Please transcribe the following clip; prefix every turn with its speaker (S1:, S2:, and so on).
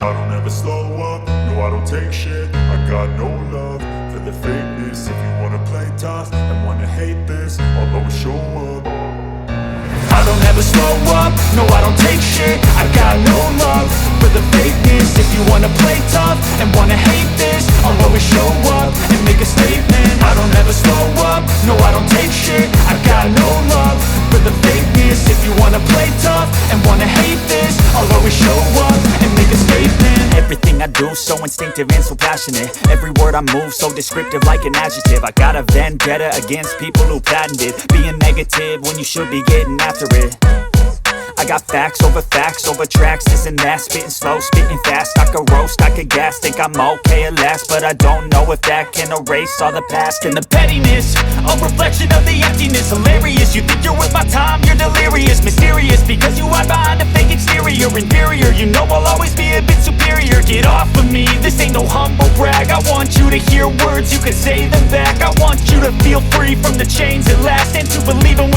S1: I don't ever slow up, no I don't take shit. I got no love for the fakeness. If you wanna play tough and wanna hate this, I'll always show up.
S2: I don't ever slow up, no I don't take shit. I got no love for the fakeness. If you wanna play tough and wanna hate this, I'll always show up and make a statement. I don't ever slow up, no I don't take shit. I got no love for the fakeness. If you wanna play tough and wanna hate this, I'll always show up and make a statement. Everything I do so instinctive and so passionate. Every word I move so descriptive like an adjective. I got a vendetta against people who patented being negative when you should be getting after it. I got facts over tracks, this and that. Spitting slow, spitting fast. I could roast, I could gas. Think I'm okay at last, but I don't know if that can erase all the past. And the pettiness, a reflection of the emptiness. Hilarious, you think you're worth my time, you're delirious. Mysterious, because you hide behind a fake exterior. Inferior, you know I'll always be a bit superior. Get off of me, this ain't no humble brag. I want you to hear words, you can say them back. I want you to feel free from the chains at last, and to believe in